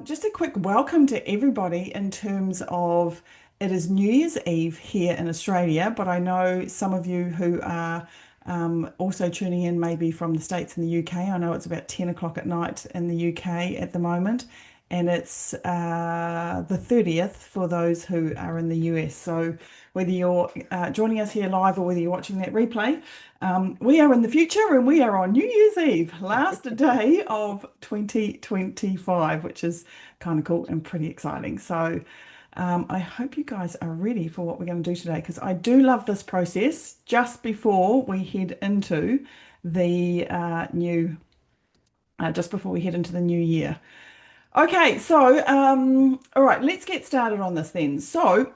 Just a quick welcome to everybody in terms of it is New Year's Eve here in Australia, but I know some of you who are also tuning in maybe from the States and the UK. I know it's about 10 o'clock at night in the UK at the moment, and it's the 30th for those who are in the US. So whether you're joining us here live or whether you're watching that replay, we are in the future and we are on New Year's Eve, last day of 2025, which is kind of cool and pretty exciting. So I hope you guys are ready for what we're going to do today, because I do love this process just before we head into the just before we head into the new year. Okay, so all right, let's get started on this then. So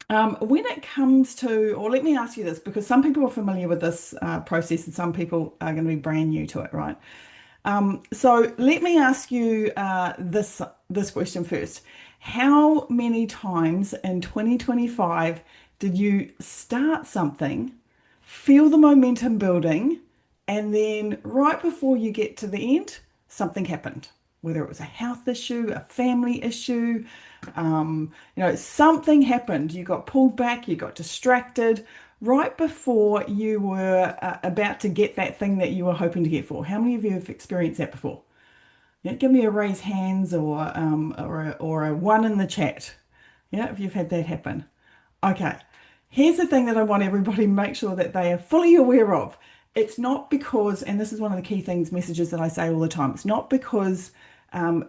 when it comes to, or let me ask you this, because some people are familiar with this process and some people are going to be brand new to it, right? So let me ask you this question first. How many times in 2025 did you start something, feel the momentum building, and then right before you get to the end, something happened? Whether it was a health issue, a family issue, something happened. You got pulled back, you got distracted right before you were about to get that thing that you were hoping to get for. How many of you have experienced that before? Yeah, give me a raise hands or a one in the chat. Yeah, if you've had that happen. Okay, here's the thing that I want everybody to make sure that they are fully aware of. It's not because, and this is one of the key things, messages that I say all the time, it's not because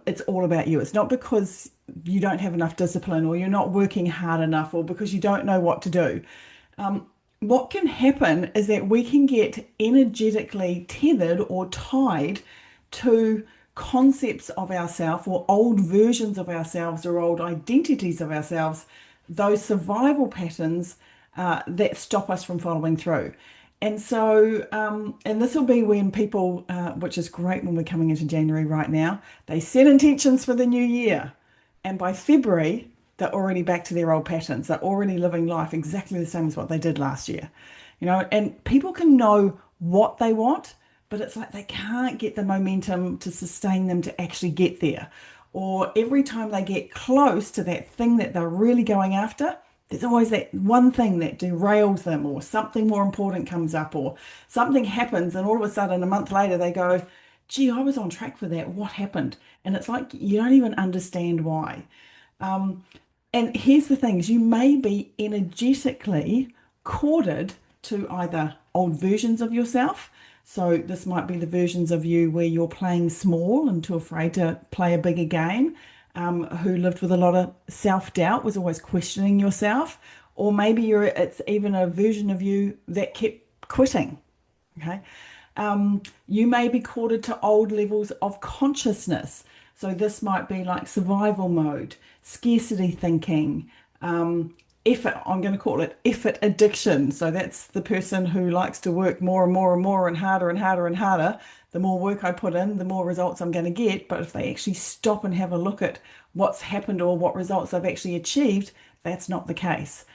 it's all about you. It's not because you don't have enough discipline or you're not working hard enough or because you don't know what to do. What can happen is that we can get energetically tethered or tied to concepts of ourselves or old versions of ourselves or old identities of ourselves, those survival patterns that stop us from following through. And so, and this will be when people, which is great when we're coming into January right now, they set intentions for the new year. And by February, they're already back to their old patterns. They're already living life exactly the same as what they did last year. And people can know what they want, but it's like they can't get the momentum to sustain them to actually get there. Or every time they get close to that thing that they're really going after, there's always that one thing that derails them, or something more important comes up, or something happens, and all of a sudden a month later they go, gee, I was on track for that. What happened? And it's like you don't even understand why. And here's the thing, is you may be energetically corded to either old versions of yourself. So this might be the versions of you where you're playing small and too afraid to play a bigger game, who lived with a lot of self-doubt, was always questioning yourself. Or maybe it's even a version of you that kept quitting. Okay. You may be corded to old levels of consciousness. So this might be like survival mode, scarcity thinking, effort. I'm going to call it effort addiction. So that's the person who likes to work more and more and more and harder and harder and harder. The more work I put in, the more results I'm going to get. But if they actually stop and have a look at what's happened or what results I've actually achieved, that's not the case.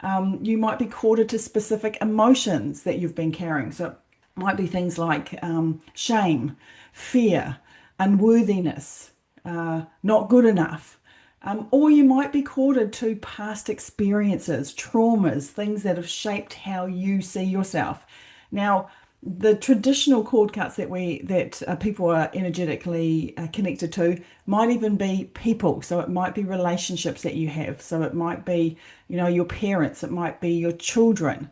You might be corded to specific emotions that you've been carrying. So it might be things like shame, fear, unworthiness, not good enough. Or you might be corded to past experiences, traumas, things that have shaped how you see yourself. Now, the traditional cord cuts that people are energetically connected to might even be people. So it might be relationships that you have. So it might be, your parents. It might be your children.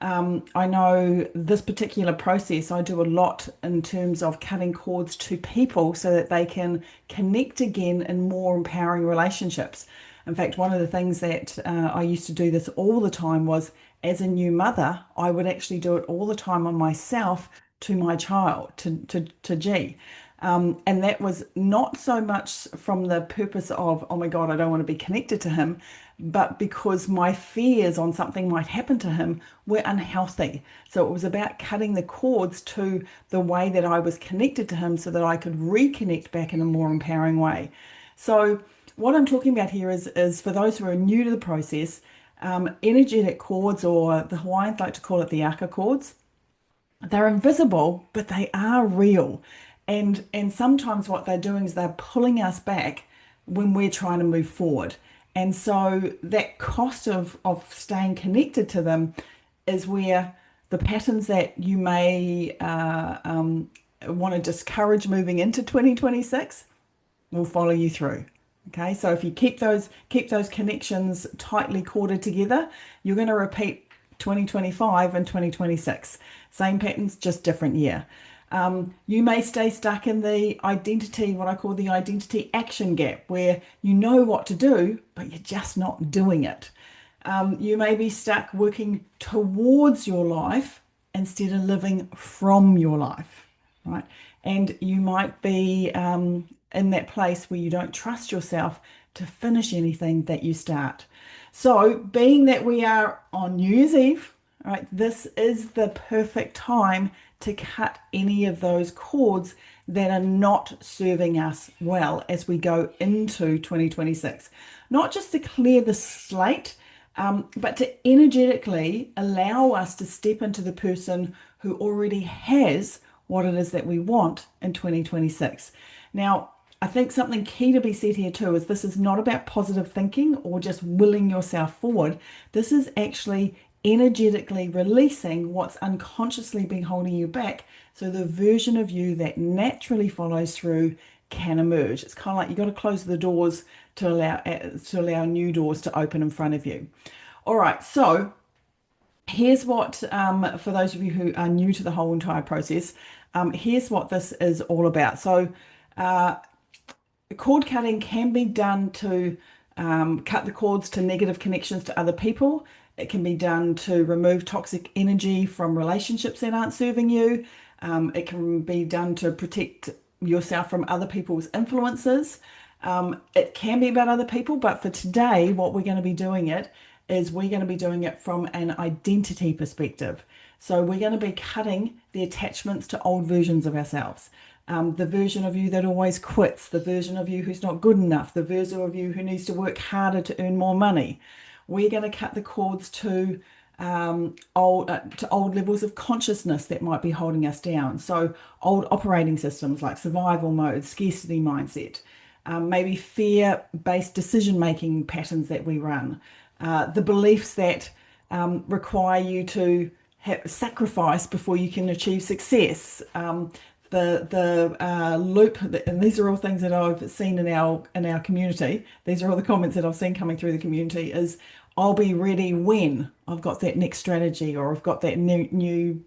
I know this particular process, I do a lot in terms of cutting cords to people so that they can connect again in more empowering relationships. In fact, one of the things that I used to do this all the time was, as a new mother, I would actually do it all the time on myself to my child, to G. And that was not so much from the purpose of, oh my God, I don't want to be connected to him, but because my fears on something might happen to him were unhealthy. So it was about cutting the cords to the way that I was connected to him so that I could reconnect back in a more empowering way. So what I'm talking about here is for those who are new to the process, energetic cords, or the Hawaiians like to call it the aka cords. They're invisible, but they are real. And sometimes what they're doing is they're pulling us back when we're trying to move forward. And so that cost of staying connected to them is where the patterns that you may want to discourage moving into 2026 will follow you through. Okay, so if you keep those connections tightly corded together, you're going to repeat 2025 and 2026. Same patterns, just different year. You may stay stuck in the identity, what I call the identity action gap, where you know what to do, but you're just not doing it. You may be stuck working towards your life instead of living from your life, right? And you might be in that place where you don't trust yourself to finish anything that you start. So, being that we are on New Year's Eve, right, this is the perfect time to cut any of those cords that are not serving us well as we go into 2026. Not just to clear the slate, but to energetically allow us to step into the person who already has what it is that we want in 2026. Now, I think something key to be said here too is this is not about positive thinking or just willing yourself forward. This is actually energetically releasing what's unconsciously been holding you back so the version of you that naturally follows through can emerge. It's kind of like you got to close the doors to allow new doors to open in front of you. All right, so here's what, for those of you who are new to the whole entire process, here's what this is all about. So cord cutting can be done to cut the cords to negative connections to other people. It can be done to remove toxic energy from relationships that aren't serving you. It can be done to protect yourself from other people's influences. It can be about other people, but for today, what we're going to be doing it from an identity perspective. So we're going to be cutting the attachments to old versions of ourselves. The version of you that always quits, the version of you who's not good enough, the version of you who needs to work harder to earn more money. We're going to cut the cords to old levels of consciousness that might be holding us down. So old operating systems like survival mode, scarcity mindset, maybe fear-based decision-making patterns that we run, the beliefs that require you to sacrifice before you can achieve success. The loop, and these are all things that I've seen in our community. These are all the comments that I've seen coming through the community. Is I'll be ready when I've got that next strategy or I've got that new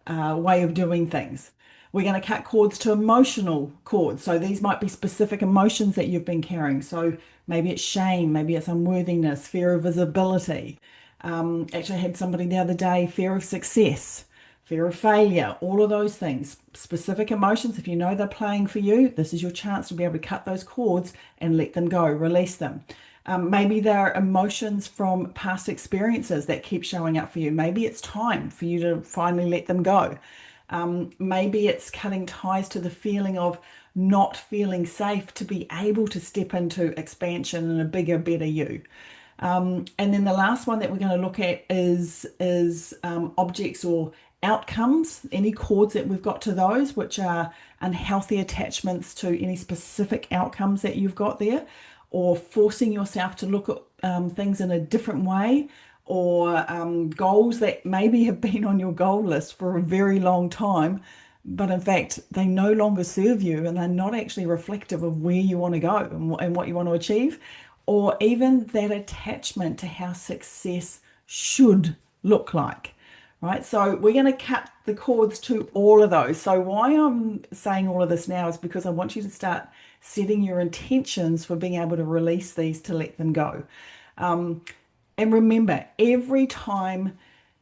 way of doing things. We're going to cut cords to emotional cords. So these might be specific emotions that you've been carrying. So maybe it's shame, maybe it's unworthiness, fear of visibility. Actually, I had somebody the other day, fear of success, fear of failure, all of those things. Specific emotions, if you know they're playing for you, this is your chance to be able to cut those cords and let them go, release them. Maybe there are emotions from past experiences that keep showing up for you. Maybe it's time for you to finally let them go. Maybe it's cutting ties to the feeling of not feeling safe to be able to step into expansion and a bigger, better you. And then the last one that we're going to look at is objects or outcomes, any cords that we've got to those, which are unhealthy attachments to any specific outcomes that you've got there, or forcing yourself to look at things in a different way, or goals that maybe have been on your goal list for a very long time, but in fact, they no longer serve you and they're not actually reflective of where you want to go and what you want to achieve, or even that attachment to how success should look like. Right, so we're going to cut the cords to all of those. So why I'm saying all of this now is because I want you to start setting your intentions for being able to release these, to let them go. And remember, every time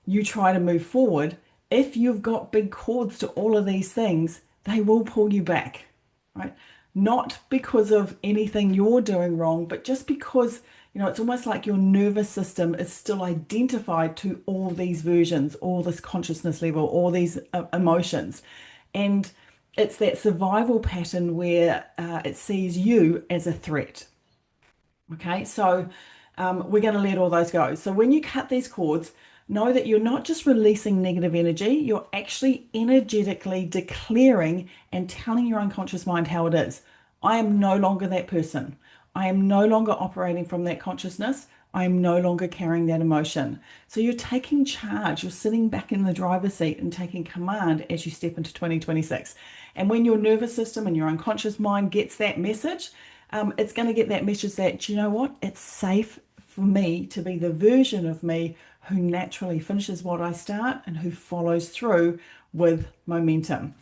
you try to move forward, if you've got big cords to all of these things, they will pull you back, right? Not because of anything you're doing wrong, but just because, it's almost like your nervous system is still identified to all these versions, all this consciousness level, all these emotions. And it's that survival pattern where it sees you as a threat. Okay, so we're going to let all those go. So when you cut these cords, Know that you're not just releasing negative energy, you're actually energetically declaring and telling your unconscious mind how it is. I am no longer that person. I am no longer operating from that consciousness. I am no longer carrying that emotion. So you're taking charge. You're sitting back in the driver's seat and taking command as you step into 2026. And when your nervous system and your unconscious mind gets that message, it's going to get that message that, do you know what? It's safe for me to be the version of me who naturally finishes what I start and who follows through with momentum.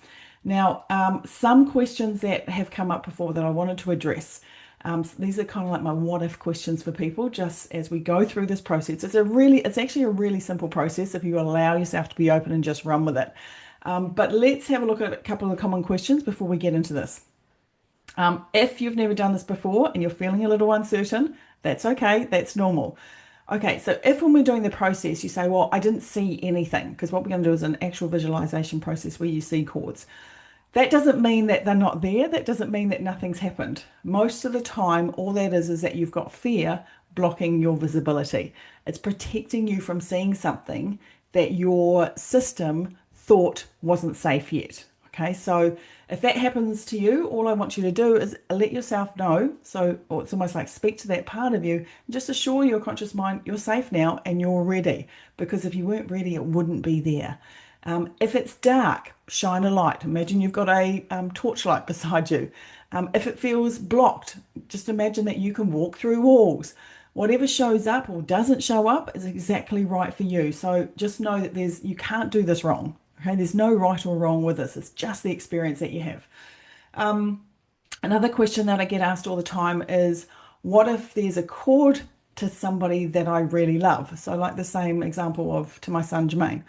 Now, some questions that have come up before that I wanted to address. So these are kind of like my what if questions for people just as we go through this process. It's actually a really simple process if you allow yourself to be open and just run with it. But let's have a look at a couple of common questions before we get into this. If you've never done this before and you're feeling a little uncertain, that's okay, that's normal. Okay, so if when we're doing the process, you say, well, I didn't see anything, because what we're going to do is an actual visualization process where you see chords. That doesn't mean that they're not there. That doesn't mean that nothing's happened. Most of the time, all that is that you've got fear blocking your visibility. It's protecting you from seeing something that your system thought wasn't safe yet. Okay, so if that happens to you, all I want you to do is let yourself know. So, or it's almost like speak to that part of you and just assure your conscious mind you're safe now and you're ready. Because if you weren't ready, it wouldn't be there. If it's dark, shine a light. Imagine you've got a torchlight beside you. If it feels blocked, just imagine that you can walk through walls. Whatever shows up or doesn't show up is exactly right for you. So just know that you can't do this wrong. Okay, there's no right or wrong with this. It's just the experience that you have. Another question that I get asked all the time is, what if there's a chord to somebody that I really love? So like the same example of to my son Jermaine.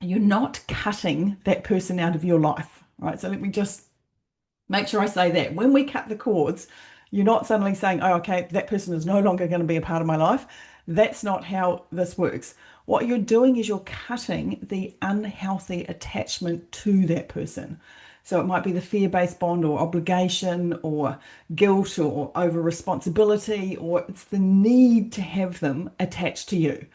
You're not cutting that person out of your life, right? So let me just make sure I say that. When we cut the cords, you're not suddenly saying, oh, okay, that person is no longer going to be a part of my life. That's not how this works. What you're doing is you're cutting the unhealthy attachment to that person. So it might be the fear-based bond or obligation or guilt or over responsibility, or it's the need to have them attached to you.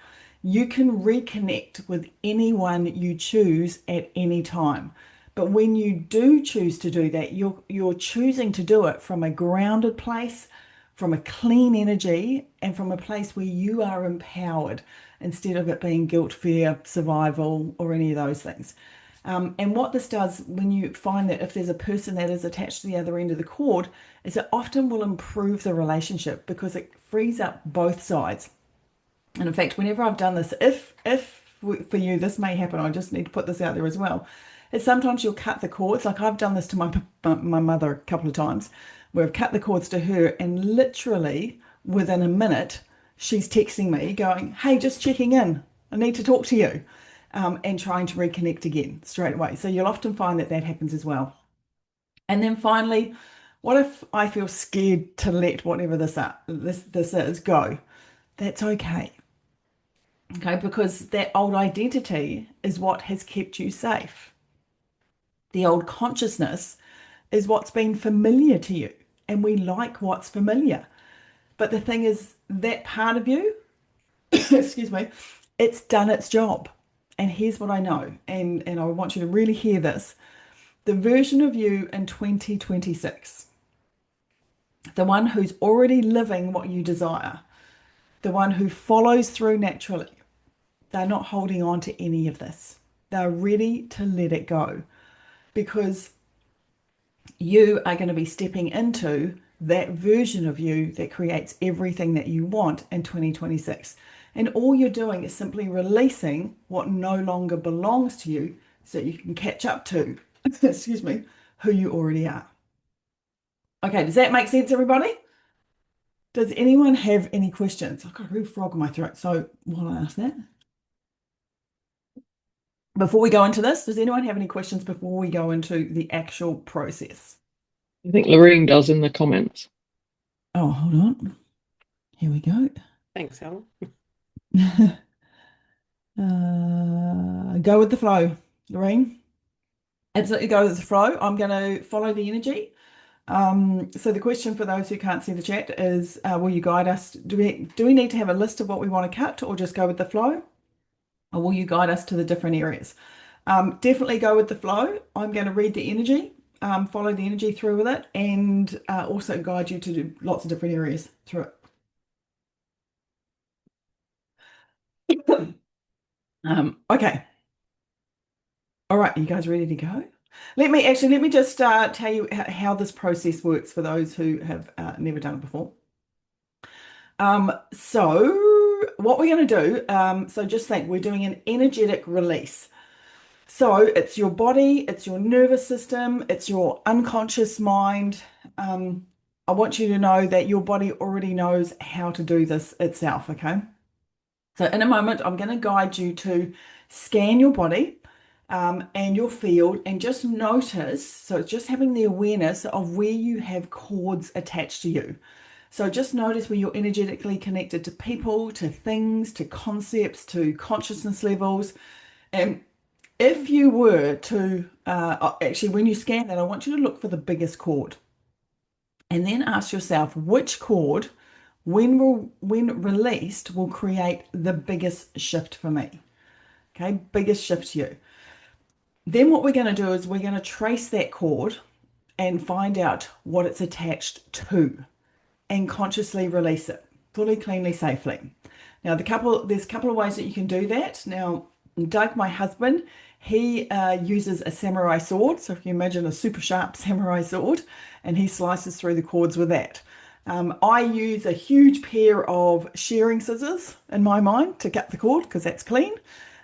You can reconnect with anyone you choose at any time. But when you do choose to do that, you're choosing to do it from a grounded place, from a clean energy, and from a place where you are empowered instead of it being guilt, fear, survival, or any of those things. And what this does when you find that if there's a person that is attached to the other end of the cord, is it often will improve the relationship because it frees up both sides. And in fact, whenever I've done this, if for you this may happen, I just need to put this out there as well. Is sometimes you'll cut the cords. Like I've done this to my mother a couple of times, where I've cut the cords to her, and literally within a minute, she's texting me going, "Hey, just checking in. I need to talk to you," and trying to reconnect again straight away. So you'll often find that that happens as well. And then finally, what if I feel scared to let whatever this is go? That's okay. Okay, because that old identity is what has kept you safe. The old consciousness is what's been familiar to you, and we like what's familiar. But the thing is, that part of you, excuse me, it's done its job. And here's what I know, and I want you to really hear this. The version of you in 2026, the one who's already living what you desire, the one who follows through naturally, they're not holding on to any of this. They're ready to let it go because you are going to be stepping into that version of you that creates everything that you want in 2026. And all you're doing is simply releasing what no longer belongs to you so you can catch up to, excuse me, who you already are. Okay, does that make sense, everybody? Does anyone have any questions? I've got a real frog in my throat, so while I ask that. Before we go into this, does anyone have any questions before we go into the actual process? I think Lorraine does in the comments. Oh, hold on. Here we go. Thanks, Helen. Go with the flow, Lorraine. Absolutely go with the flow. I'm going to follow the energy. So the question for those who can't see the chat is, will you guide us? Do we need to have a list of what we want to cut or just go with the flow? Or will you guide us to the different areas? Definitely go with the flow. I'm going to read the energy, follow the energy through with it, and also guide you to do lots of different areas through it. Okay. All right, you guys ready to go? Let me just tell you how this process works for those who have never done it before. So what we're going to do, so just think we're doing an energetic release. So it's your body, it's your nervous system, it's your unconscious mind. I want you to know that your body already knows how to do this itself, okay? So in a moment, I'm going to guide you to scan your body and your field and just notice, so it's just having the awareness of where you have cords attached to you. So just notice where you're energetically connected to people, to things, to concepts, to consciousness levels. And if you were to, actually, when you scan that, I want you to look for the biggest cord and then ask yourself which cord, when released, will create the biggest shift for me. Okay, biggest shift to you. Then what we're going to do is we're going to trace that cord and find out what it's attached to and consciously release it fully, cleanly, safely. Now, there's a couple of ways that you can do that. Now, Doug, my husband, he uses a samurai sword. So if you imagine a super sharp samurai sword, and he slices through the cords with that. I use a huge pair of shearing scissors in my mind to cut the cord because that's clean.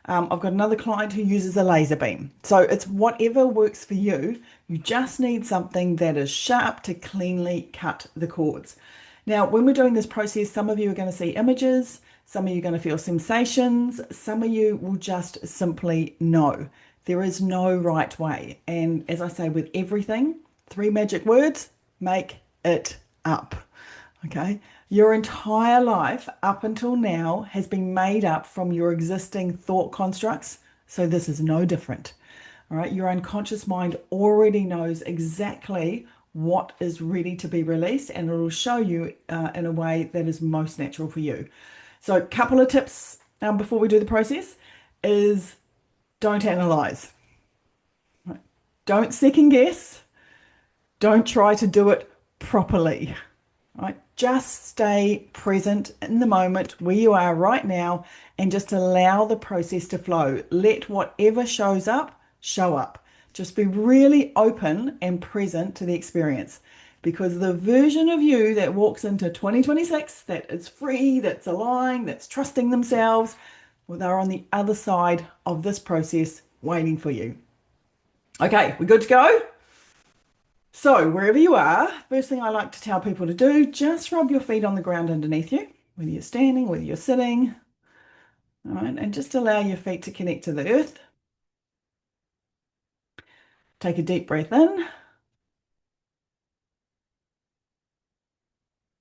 I've got another client who uses a laser beam. So it's whatever works for you. You just need something that is sharp to cleanly cut the cords. Now, when we're doing this process, some of you are going to see images, some of you are going to feel sensations, some of you will just simply know. There is no right way. And as I say with everything, three magic words: make it up. Okay. Your entire life up until now has been made up from your existing thought constructs. So this is no different. All right. Your unconscious mind already knows exactly what is ready to be released, and it will show you in a way that is most natural for you. So a couple of tips before we do the process is don't analyze. Right? Don't second guess. Don't try to do it properly. Right? Just stay present in the moment where you are right now and just allow the process to flow. Let whatever shows up, show up. Just be really open and present to the experience because the version of you that walks into 2026 that is free, that's aligned, that's trusting themselves, well, they're on the other side of this process waiting for you. Okay, we're good to go? So, wherever you are, first thing I like to tell people to do, just rub your feet on the ground underneath you, whether you're standing, whether you're sitting, all right, and just allow your feet to connect to the earth. Take a deep breath in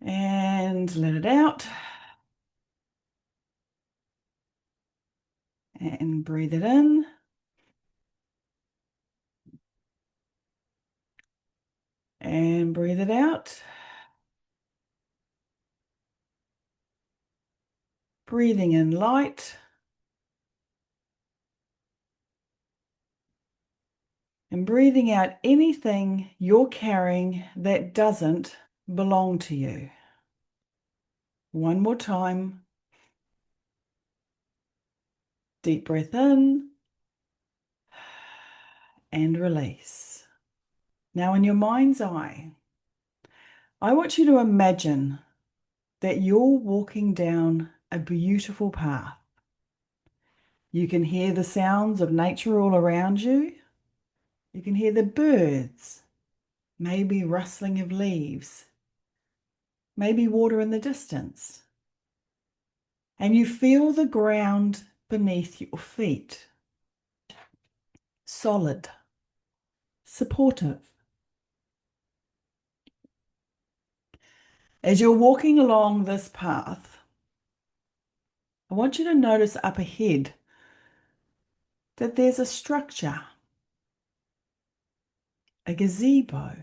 and let it out. And breathe it in. And breathe it out. Breathing in light. And breathing out anything you're carrying that doesn't belong to you. One more time. Deep breath in and release. Now, in your mind's eye, I want you to imagine that you're walking down a beautiful path. You can hear the sounds of nature all around you. You can hear the birds, maybe rustling of leaves, maybe water in the distance. And you feel the ground beneath your feet, solid, supportive. As you're walking along this path, I want you to notice up ahead that there's a structure, a gazebo,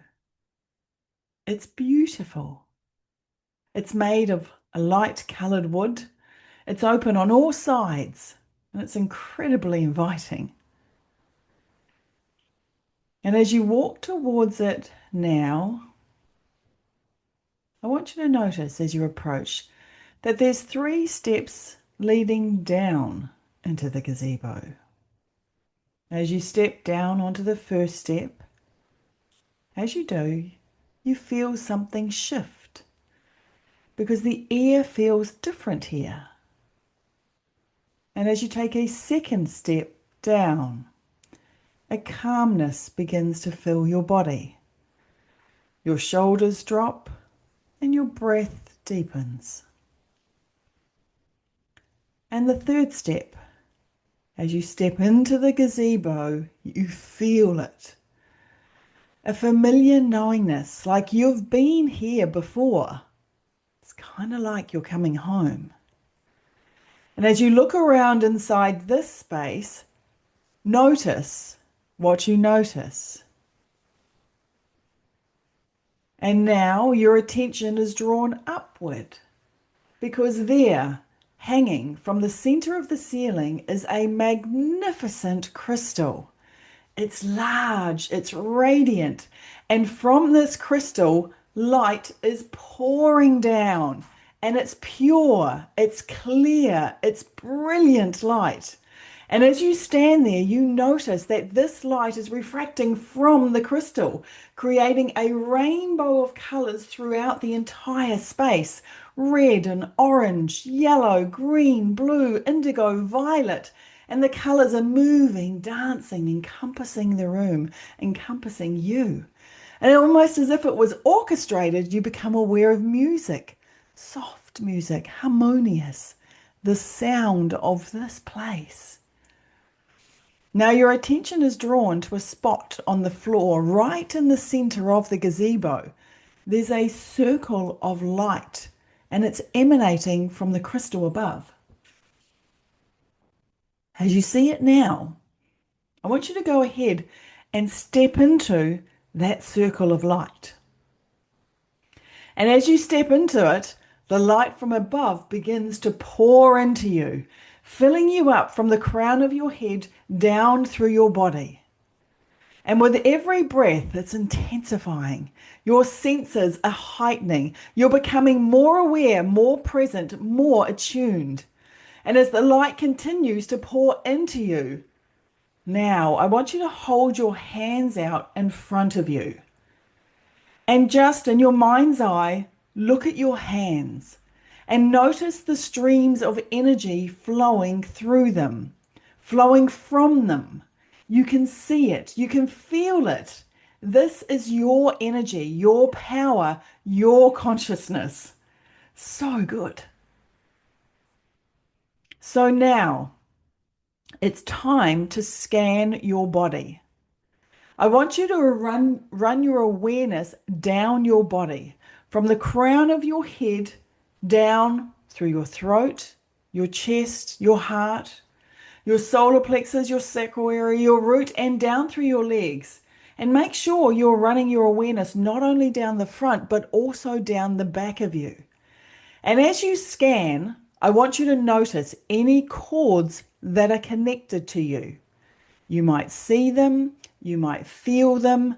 It's beautiful. It's made of a light colored wood. It's open on all sides and it's incredibly inviting. And as you walk towards it now, I want you to notice as you approach that there's 3 steps leading down into the gazebo. As you step down onto the first step, as you do, you feel something shift because the air feels different here. And as you take a second step down, a calmness begins to fill your body. Your shoulders drop and your breath deepens. And the third step, as you step into the gazebo, you feel it. A familiar knowingness, like you've been here before. It's kind of like you're coming home. And as you look around inside this space, notice what you notice. And now your attention is drawn upward because there, hanging from the center of the ceiling, is a magnificent crystal. It's large, it's radiant, and from this crystal, light is pouring down, and it's pure, it's clear, it's brilliant light. And as you stand there, you notice that this light is refracting from the crystal, creating a rainbow of colors throughout the entire space. Red and orange, yellow, green, blue, indigo, violet. And the colors are moving, dancing, encompassing the room, encompassing you. And almost as if it was orchestrated, you become aware of music, soft music, harmonious, the sound of this place. Now your attention is drawn to a spot on the floor right in the center of the gazebo. There's a circle of light and it's emanating from the crystal above. As you see it now, I want you to go ahead and step into that circle of light. And as you step into it, the light from above begins to pour into you, filling you up from the crown of your head down through your body. And with every breath, it's intensifying. Your senses are heightening. You're becoming more aware, more present, more attuned. And as the light continues to pour into you, now I want you to hold your hands out in front of you. And just in your mind's eye, look at your hands and notice the streams of energy flowing through them, flowing from them. You can see it, you can feel it. This is your energy, your power, your consciousness. So good. So now it's time to scan your body. I want you to run your awareness down your body, from the crown of your head down through your throat, your chest, your heart, your solar plexus, your sacral area, your root, and down through your legs. And make sure you're running your awareness not only down the front, but also down the back of you. And as you scan, I want you to notice any cords that are connected to you. You might see them, you might feel them,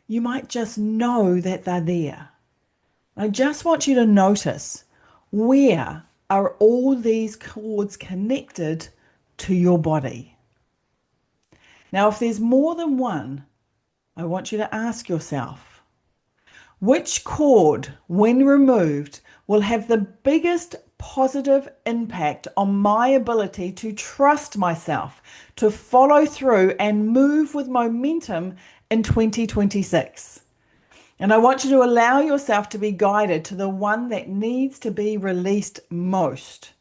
you might just know that they're there. I just want you to notice, where are all these cords connected to your body? Now, if there's more than one, I want you to ask yourself, which cord, when removed, will have the biggest positive impact on my ability to trust myself, to follow through and move with momentum in 2026? And I want you to allow yourself to be guided to the one that needs to be released most.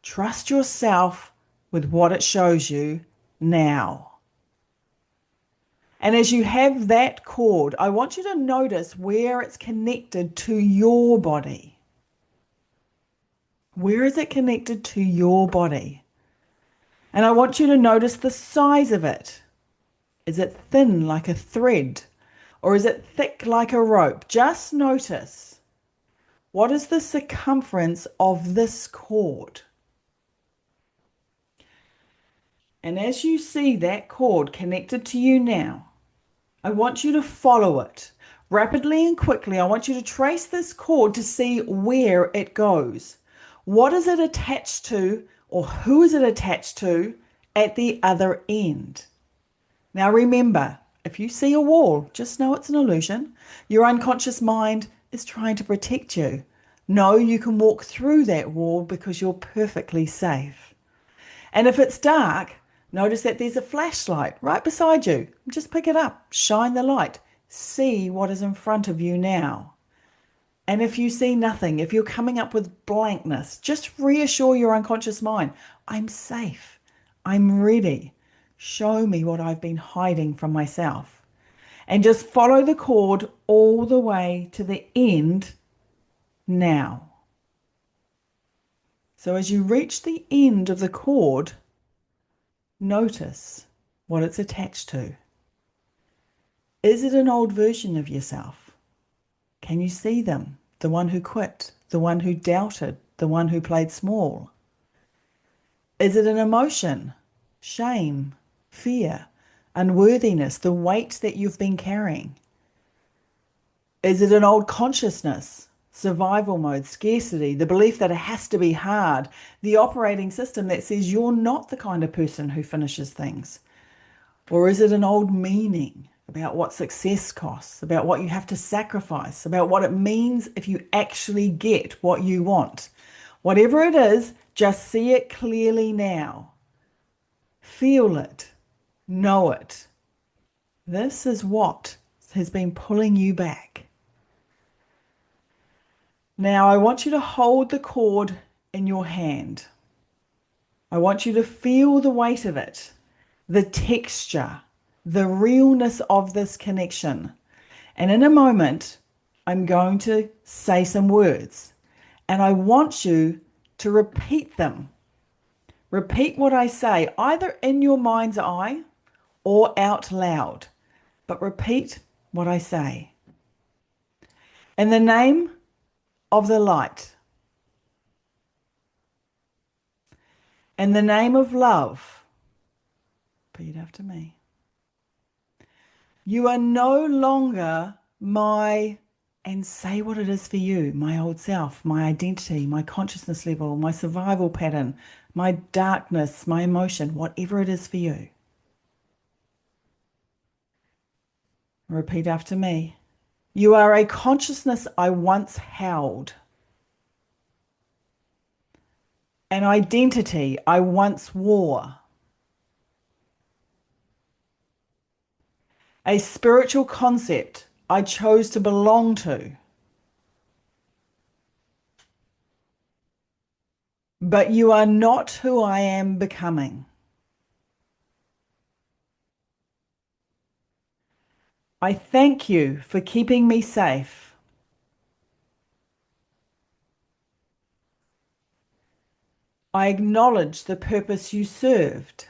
Trust yourself with what it shows you now. And as you have that cord, I want you to notice where it's connected to your body. Where is it connected to your body? And I want you to notice the size of it. Is it thin like a thread? Or is it thick like a rope? Just notice, what is the circumference of this cord? And as you see that cord connected to you now, I want you to follow it rapidly and quickly. I want you to trace this cord to see where it goes. What is it attached to, or who is it attached to at the other end? Now remember, if you see a wall, just know it's an illusion. Your unconscious mind is trying to protect you. Know you can walk through that wall because you're perfectly safe. And if it's dark, notice that there's a flashlight right beside you. Just pick it up, shine the light, see what is in front of you now. And if you see nothing, if you're coming up with blankness, just reassure your unconscious mind, I'm safe, I'm ready. Show me what I've been hiding from myself. And just follow the cord all the way to the end now. So as you reach the end of the cord, notice what it's attached to. Is it an old version of yourself? Can you see them? The one who quit, the one who doubted, the one who played small? Is it an emotion? Shame, fear, unworthiness, the weight that you've been carrying? Is it an old consciousness? Survival mode, scarcity, the belief that it has to be hard, the operating system that says you're not the kind of person who finishes things? Or is it an old meaning about what success costs, about what you have to sacrifice, about what it means if you actually get what you want? Whatever it is, just see it clearly now. Feel it. Know it. This is what has been pulling you back. Now, I want you to hold the cord in your hand. I want you to feel the weight of it, the texture, the realness of this connection. And in a moment, I'm going to say some words, and I want you to repeat them. Repeat what I say, either in your mind's eye or out loud, but repeat what I say. In the name of the light, in the name of love, repeat after me. You are no longer my, and say what it is for you, my old self, my identity, my consciousness level, my survival pattern, my darkness, my emotion, whatever it is for you. Repeat after me. You are a consciousness I once held, an identity I once wore, a spiritual concept I chose to belong to. But you are not who I am becoming. I thank you for keeping me safe. I acknowledge the purpose you served.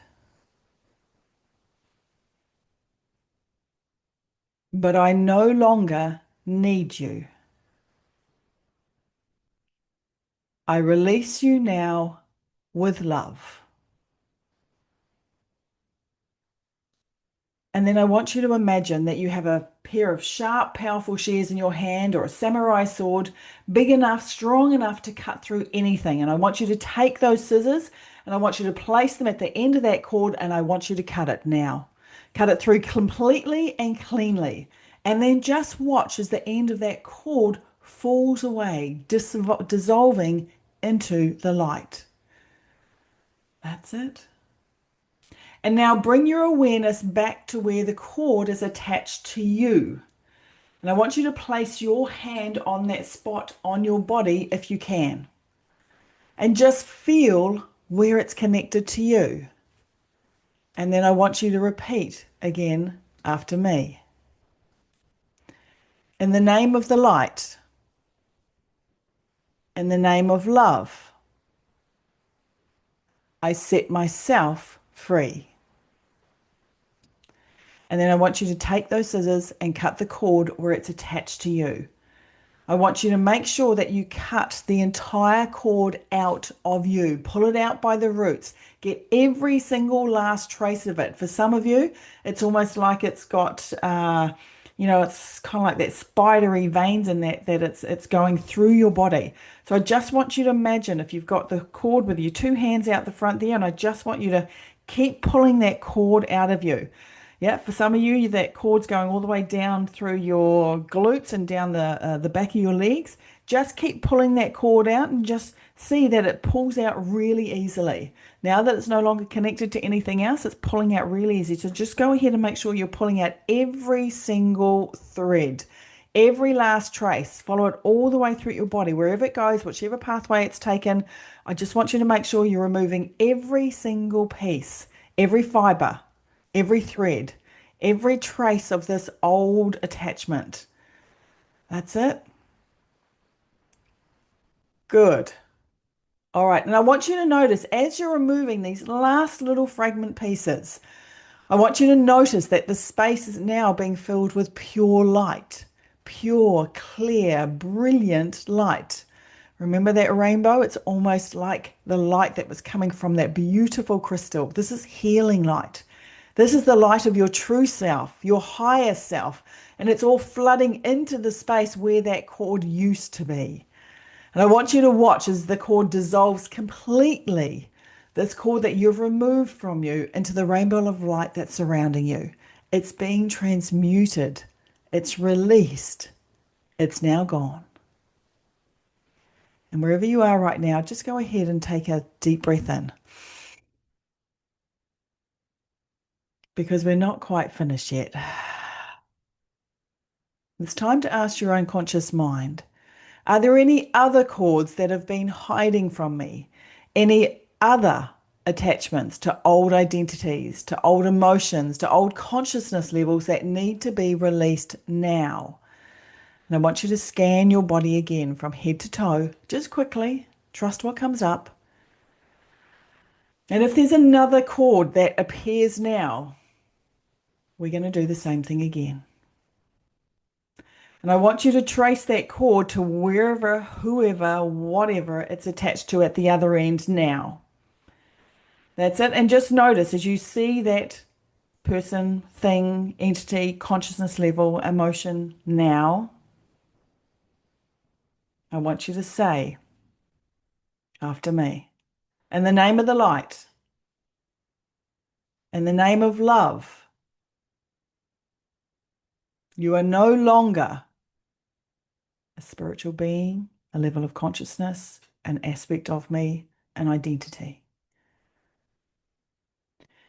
But I no longer need you. I release you now with love. And then I want you to imagine that you have a pair of sharp, powerful shears in your hand, or a samurai sword, big enough, strong enough to cut through anything. And I want you to take those scissors and I want you to place them at the end of that cord, and I want you to cut it now. Cut it through completely and cleanly. And then just watch as the end of that cord falls away, dissolving into the light. That's it. And now bring your awareness back to where the cord is attached to you. And I want you to place your hand on that spot on your body if you can. And just feel where it's connected to you. And then I want you to repeat again after me. In the name of the light, in the name of love, I set myself free. And then I want you to take those scissors and cut the cord where it's attached to you. I want you to make sure that you cut the entire cord out of you. Pull it out by the roots. Get every single last trace of it. For some of you, it's almost like it's got, it's kind of like that spidery veins in that it's going through your body. So I just want you to imagine if you've got the cord with your two hands out the front there, and I just want you to keep pulling that cord out of you. Yeah, for some of you, that cord's going all the way down through your glutes and down the back of your legs. Just keep pulling that cord out and just see that it pulls out really easily. Now that it's no longer connected to anything else, it's pulling out really easy. So just go ahead and make sure you're pulling out every single thread, every last trace. Follow it all the way through your body, wherever it goes, whichever pathway it's taken. I just want you to make sure you're removing every single piece, every fiber, every thread, every trace of this old attachment. That's it. Good. All right. And I want you to notice as you're removing these last little fragment pieces, I want you to notice that the space is now being filled with pure light, pure, clear, brilliant light. Remember that rainbow? It's almost like the light that was coming from that beautiful crystal. This is healing light. This is the light of your true self, your higher self, and it's all flooding into the space where that cord used to be. And I want you to watch as the cord dissolves completely, this cord that you've removed from you, into the rainbow of light that's surrounding you. It's being transmuted, it's released, it's now gone. And wherever you are right now, just go ahead and take a deep breath in, because we're not quite finished yet. It's time to ask your unconscious mind, are there any other cords that have been hiding from me? Any other attachments to old identities, to old emotions, to old consciousness levels that need to be released now? And I want you to scan your body again from head to toe, just quickly. Trust what comes up. And if there's another cord that appears now, we're going to do the same thing again. And I want you to trace that cord to wherever, whoever, whatever it's attached to at the other end now. That's it. And just notice as you see that person, thing, entity, consciousness level, emotion now, I want you to say after me, in the name of the light, in the name of love, you are no longer a spiritual being, a level of consciousness, an aspect of me, an identity.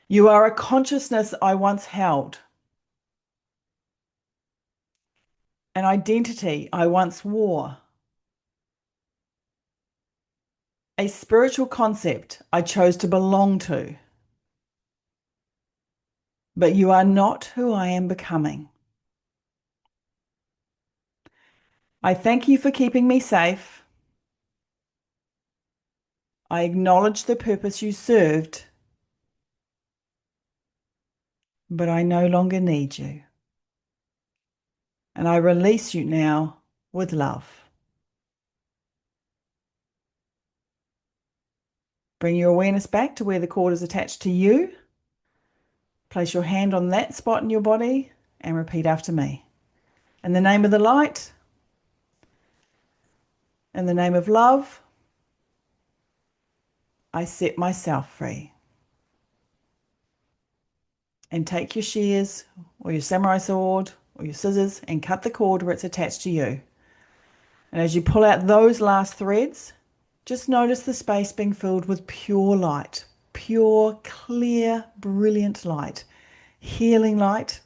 You are a consciousness I once held, an identity I once wore, a spiritual concept I chose to belong to. But you are not who I am becoming. I thank you for keeping me safe. I acknowledge the purpose you served, but I no longer need you. And I release you now with love. Bring your awareness back to where the cord is attached to you. Place your hand on that spot in your body and repeat after me. In the name of the light, in the name of love, I set myself free. And take your shears or your samurai sword or your scissors and cut the cord where it's attached to you. And as you pull out those last threads, just notice the space being filled with pure light, pure, clear, brilliant light, healing light,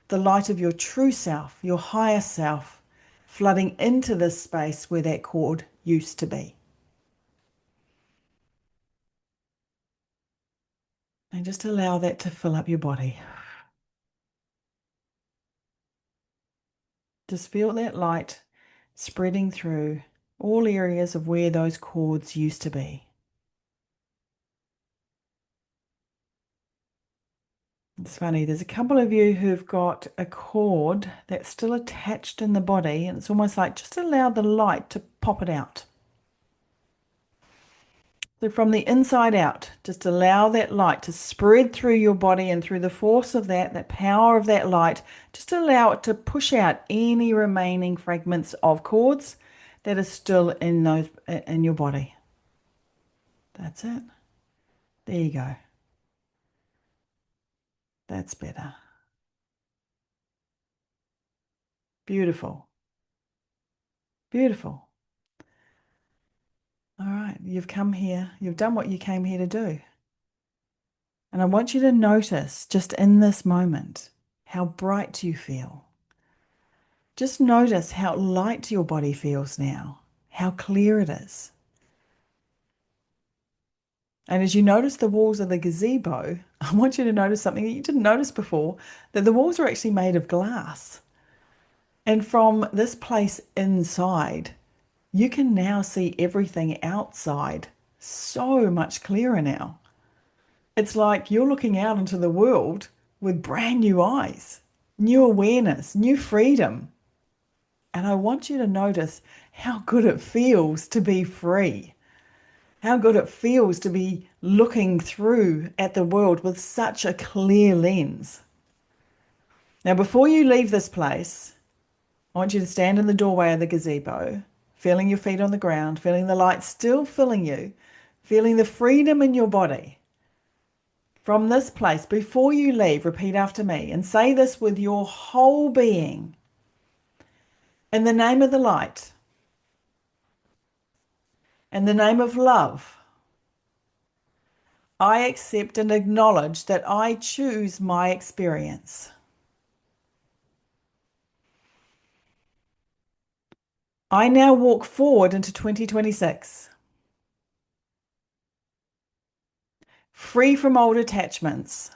the light of your true self, your higher self, flooding into this space where that cord used to be. And just allow that to fill up your body. Just feel that light spreading through all areas of where those cords used to be. It's funny, there's a couple of you who've got a cord that's still attached in the body, and it's almost like just allow the light to pop it out. So from the inside out, just allow that light to spread through your body and through the force of that power of that light, just allow it to push out any remaining fragments of cords that are still in those in your body. That's it. There you go. That's better. Beautiful. Beautiful. All right, you've come here, you've done what you came here to do. And I want you to notice just in this moment how bright you feel. Just notice how light your body feels now, how clear it is. And as you notice the walls of the gazebo, I want you to notice something that you didn't notice before, that the walls are actually made of glass. And from this place inside, you can now see everything outside so much clearer now. It's like you're looking out into the world with brand new eyes, new awareness, new freedom. And I want you to notice how good it feels to be free, how good it feels to be looking through at the world with such a clear lens. Now, before you leave this place, I want you to stand in the doorway of the gazebo, feeling your feet on the ground, feeling the light still filling you, feeling the freedom in your body. From this place, before you leave, repeat after me and say this with your whole being. In the name of the light, in the name of love, I accept and acknowledge that I choose my experience. I now walk forward into 2026, free from old attachments,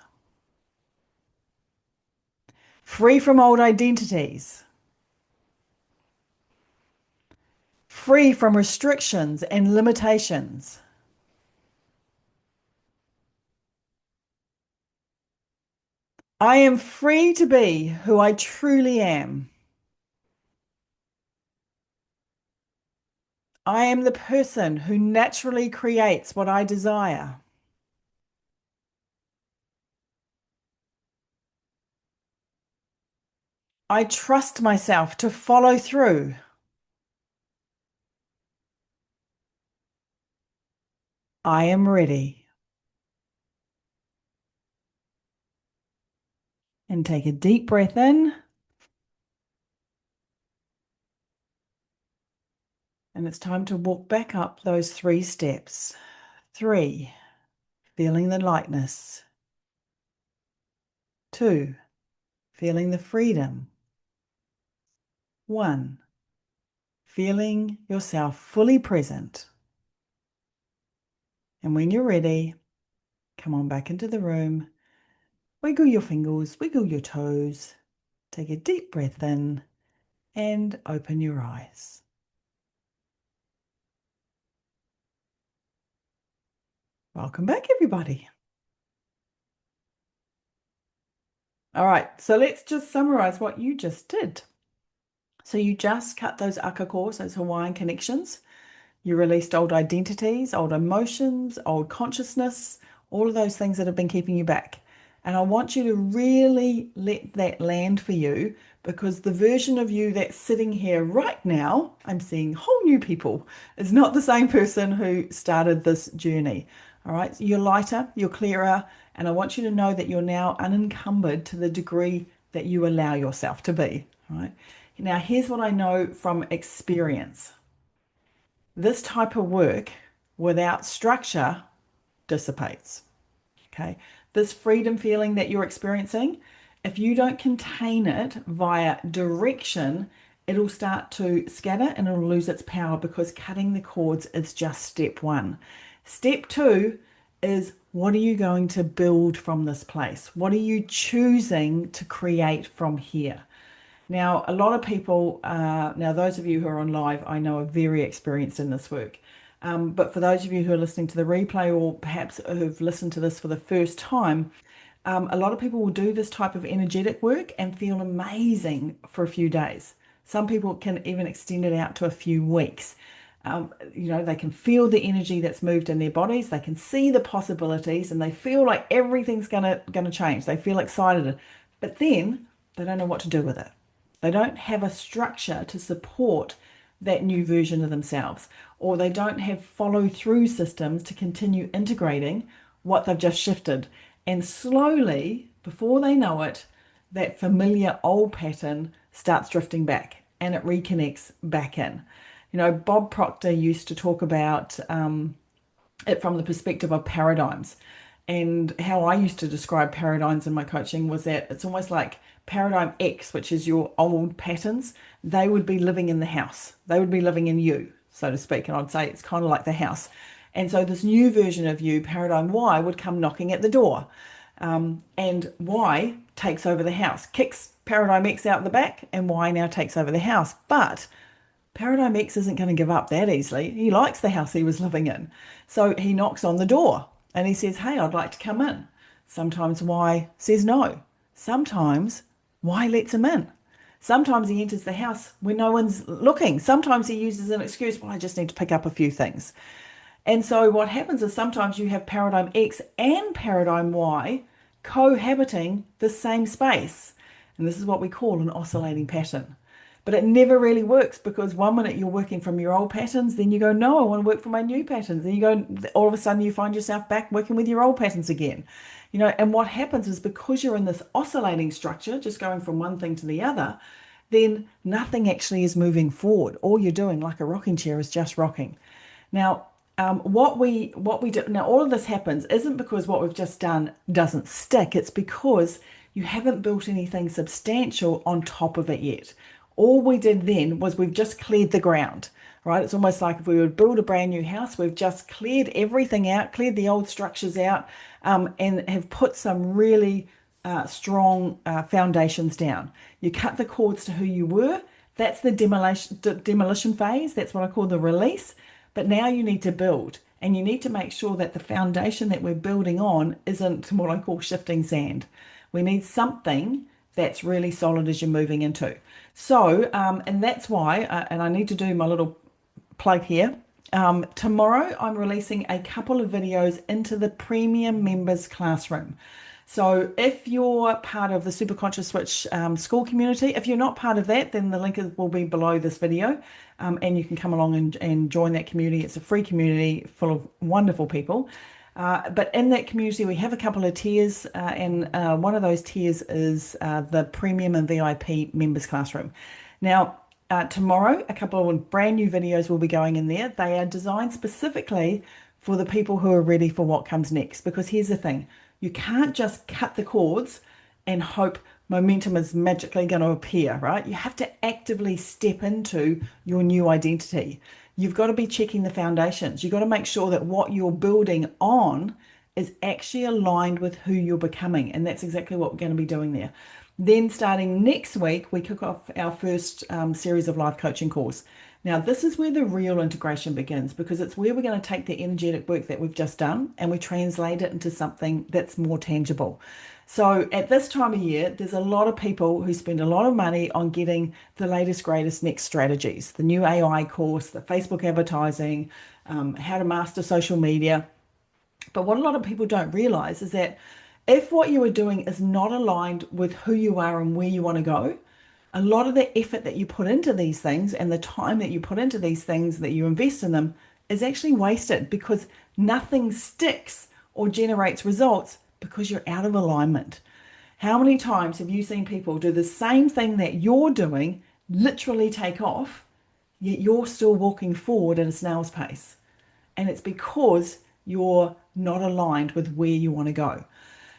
free from old identities, free from restrictions and limitations. I am free to be who I truly am. I am the person who naturally creates what I desire. I trust myself to follow through. I am ready. And take a deep breath in. And it's time to walk back up those 3 steps. 3, feeling the lightness. 2, feeling the freedom. 1, feeling yourself fully present. And when you're ready, come on back into the room. Wiggle your fingers, wiggle your toes. Take a deep breath in and open your eyes. Welcome back, everybody. All right, so let's just summarize what you just did. So you just cut those aka cords, those Hawaiian connections. You released old identities, old emotions, old consciousness, all of those things that have been keeping you back. And I want you to really let that land for you, because the version of you that's sitting here right now, I'm seeing whole new people, is not the same person who started this journey. All right, so you're lighter, you're clearer, and I want you to know that you're now unencumbered to the degree that you allow yourself to be. All right. Now, here's what I know from experience. This type of work without structure dissipates. Okay. This freedom feeling that you're experiencing, if you don't contain it via direction, it'll start to scatter and it'll lose its power, because cutting the cords is just step 1. Step 2 is, what are you going to build from this place? What are you choosing to create from here? Now, a lot of people, now those of you who are on live, I know are very experienced in this work. But for those of you who are listening to the replay, or perhaps who've listened to this for the first time, A lot of people will do this type of energetic work and feel amazing for a few days. Some people can even extend it out to a few weeks. They can feel the energy that's moved in their bodies. They can see the possibilities, and they feel like everything's gonna change. They feel excited, but then they don't know what to do with it. They don't have a structure to support that new version of themselves, or they don't have follow through systems to continue integrating what they've just shifted. And slowly, before they know it, that familiar old pattern starts drifting back and it reconnects back in. Bob Proctor used to talk about it from the perspective of paradigms. And how I used to describe paradigms in my coaching was that it's almost like paradigm X, which is your old patterns, they would be living in the house. They would be living in you, so to speak. And I'd say it's kind of like the house. And so this new version of you, paradigm Y, would come knocking at the door. And Y takes over the house, kicks paradigm X out the back, and Y now takes over the house. But Paradigm X isn't going to give up that easily. He likes the house he was living in. So he knocks on the door and he says, "Hey, I'd like to come in." Sometimes Y says no. Sometimes Y lets him in. Sometimes he enters the house when no one's looking. Sometimes he uses an excuse, "Well, I just need to pick up a few things." And so what happens is sometimes you have paradigm X and paradigm Y cohabiting the same space. And this is what we call an oscillating pattern. But it never really works because one minute you're working from your old patterns, then you go, "No, I want to work from my new patterns." Then you go, all of a sudden you find yourself back working with your old patterns again. And what happens is because you're in this oscillating structure, just going from one thing to the other, then nothing actually is moving forward. All you're doing, like a rocking chair, is just rocking. Now, what we do now, all of this happens isn't because what we've just done doesn't stick. It's because you haven't built anything substantial on top of it yet. All we did then was we've just cleared the ground, right? It's almost like if we would build a brand new house, we've just cleared everything out, cleared the old structures out, and have put some really strong foundations down. You cut the cords to who you were. That's the demolition phase. That's what I call the release. But now you need to build, and you need to make sure that the foundation that we're building on isn't what I call shifting sand. We need something that's really solid as you're moving into. So, and that's why, and I need to do my little plug here. Tomorrow, I'm releasing a couple of videos into the premium members classroom. So if you're part of the Super Conscious Switch school community, if you're not part of that, then the link will be below this video, and you can come along and join that community. It's a free community full of wonderful people. But in that community, we have a couple of tiers, and one of those tiers is the Premium and VIP Members Classroom. Now, tomorrow, a couple of brand new videos will be going in there. They are designed specifically for the people who are ready for what comes next. Because here's the thing, you can't just cut the cords and hope momentum is magically going to appear, right? You have to actively step into your new identity. You've got to be checking the foundations. You've got to make sure that what you're building on is actually aligned with who you're becoming. And that's exactly what we're going to be doing there. Then starting next week, we kick off our first series of live coaching course. Now, this is where the real integration begins, because it's where we're going to take the energetic work that we've just done and we translate it into something that's more tangible. So at this time of year, there's a lot of people who spend a lot of money on getting the latest, greatest next strategies, the new AI course, the Facebook advertising, how to master social media. But what a lot of people don't realize is that if what you are doing is not aligned with who you are and where you want to go, a lot of the effort that you put into these things and the time that you put into these things, that you invest in them, is actually wasted, because nothing sticks or generates results because you're out of alignment. How many times have you seen people do the same thing that you're doing, literally take off, yet you're still walking forward at a snail's pace? And it's because you're not aligned with where you want to go.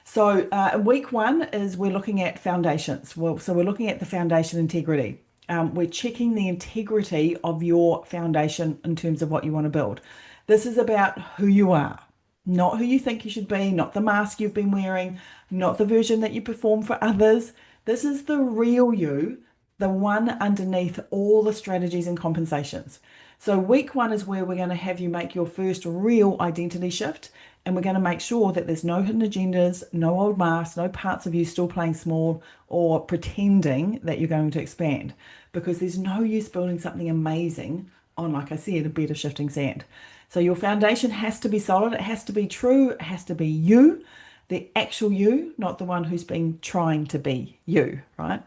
So week one is we're looking at foundations. So we're looking at the foundation integrity. We're checking the integrity of your foundation in terms of what you want to build. This is about who you are, not who you think you should be, not the mask you've been wearing, not the version that you perform for others. This is the real you the one underneath all the strategies and compensations. So, week one is where we're going to have you make your first real identity shift. And we're going to make sure that there's no hidden agendas, no old masks, no parts of you still playing small or pretending that you're going to expand. Because there's no use building something amazing on, like I said, a bed of shifting sand. So, your foundation has to be solid, it has to be true, it has to be you, the actual you, not the one who's been trying to be you, right?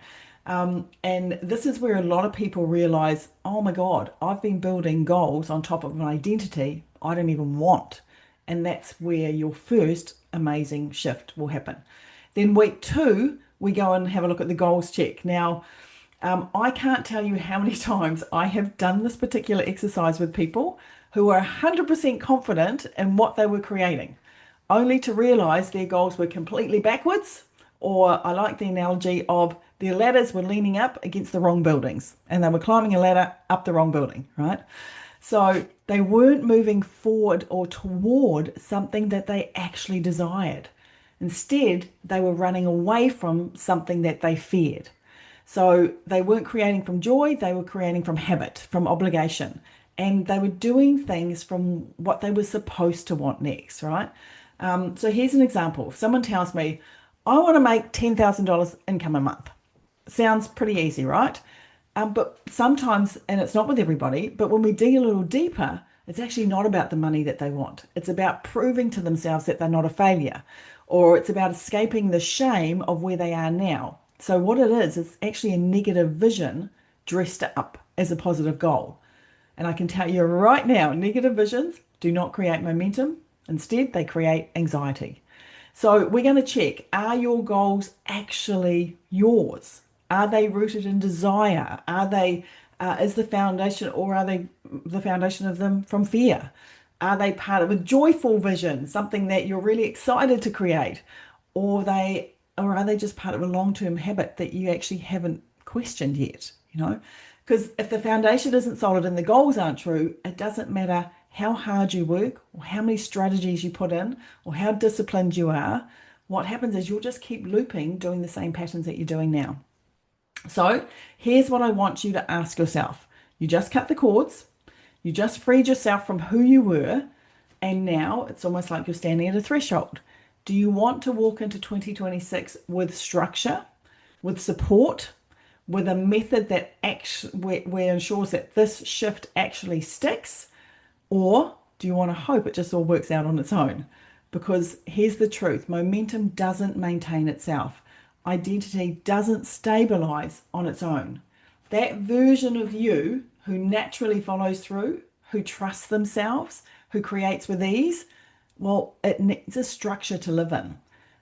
And this is where a lot of people realize, oh my God, I've been building goals on top of an identity I don't even want. And that's where your first amazing shift will happen. Then week two, we go and have a look at the goals check. Now, I can't tell you how many times I have done this particular exercise with people who are 100% confident in what they were creating, only to realize their goals were completely backwards, or I like the analogy of their ladders were leaning up against the wrong buildings and they were climbing a ladder up the wrong building, right? So they weren't moving forward or toward something that they actually desired. Instead, they were running away from something that they feared. So they weren't creating from joy, they were creating from habit, from obligation. And they were doing things from what they were supposed to want next, right? So here's an example. If someone tells me, I want to make $10,000 income a month. Sounds pretty easy, right? But sometimes, and it's not with everybody, but when we dig a little deeper, it's actually not about the money that they want. It's about proving to themselves that they're not a failure, or it's about escaping the shame of where they are now. So, what it is, it's actually a negative vision dressed up as a positive goal. And I can tell you right now, negative visions do not create momentum. Instead, they create anxiety. So we're going to check, are your goals actually yours? Are they rooted in desire? Are they, is the foundation, or are they the foundation of them from fear? Are they part of a joyful vision, something that you're really excited to create? Or are they just part of a long-term habit that you actually haven't questioned yet, you know? Because if the foundation isn't solid and the goals aren't true, it doesn't matter how hard you work or how many strategies you put in or how disciplined you are. What happens is you'll just keep looping, doing the same patterns that you're doing now. So here's what I want you to ask yourself. You just cut the cords, you just freed yourself from who you were, and now it's almost like you're standing at a threshold. Do you want to walk into 2026 with structure, with support, with a method that where ensures that this shift actually sticks? Or do you want to hope it just all works out on its own? Because here's the truth, momentum doesn't maintain itself, identity doesn't stabilize on its own. That version of you who naturally follows through, who trusts themselves, who creates with ease, well, it needs a structure to live in.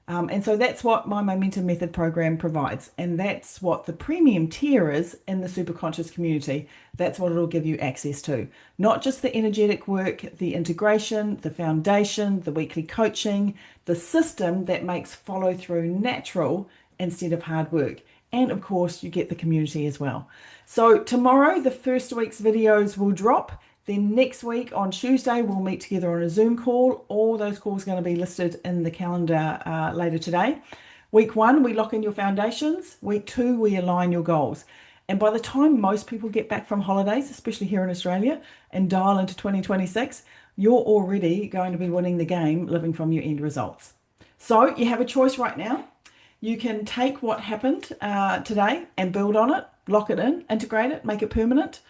And so that's what my Momentum Method program provides. And that's what the premium tier is in the Superconscious community. That's what it'll give you access to. Not just the energetic work, the integration, the foundation, the weekly coaching, the system that makes follow through natural instead of hard work. And of course, you get the community as well. So tomorrow, the first week's videos will drop. Then next week on Tuesday, we'll meet together on a Zoom call. All those calls are going to be listed in the calendar later today. Week one, we lock in your foundations. Week two, we align your goals. And by the time most people get back from holidays, especially here in Australia, and dial into 2026, you're already going to be winning the game, living from your end results. So you have a choice right now. You can take what happened today and build on it, lock it in, integrate it, make it permanent.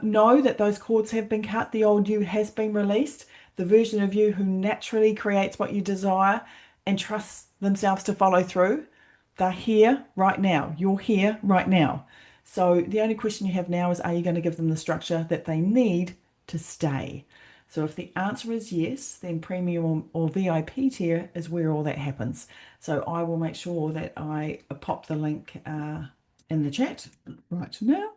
Know that those cords have been cut, the old you has been released, the version of you who naturally creates what you desire and trusts themselves to follow through. They're here right now. You're here right now. So the only question you have now is, are you going to give them the structure that they need to stay? So if the answer is yes, then premium or VIP tier is where all that happens. So I will make sure that I pop the link in the chat right now.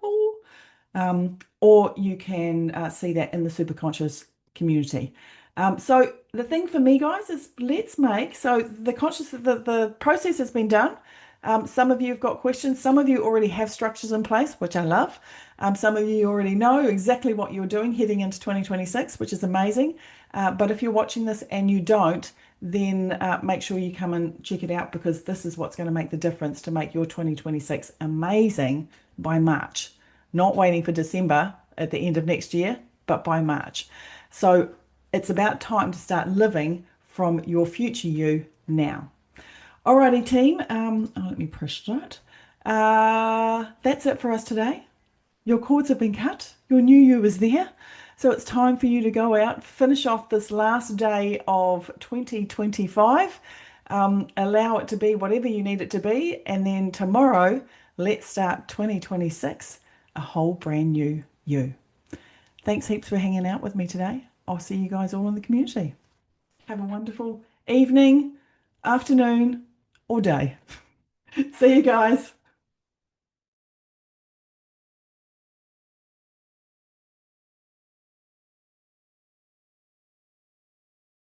Or you can see that in the Superconscious community. So the thing for me, guys, is let's make, so the process has been done. Some of you have got questions. Some of you already have structures in place, which I love. Some of you already know exactly what you're doing heading into 2026, which is amazing. But if you're watching this and you don't, then make sure you come and check it out, because this is what's going to make the difference to make your 2026 amazing, by March, not waiting for December at the end of next year, but by March. So it's about time to start living from your future you now. Alrighty, team. Let me press start. That's it for us today. Your cords have been cut. Your new you is there. So it's time for you to go out, finish off this last day of 2025, allow it to be whatever you need it to be, and then tomorrow, let's start 2026, a whole brand new you. Thanks heaps for hanging out with me today. I'll see you guys all in the community. Have a wonderful evening, afternoon, or day. See you guys.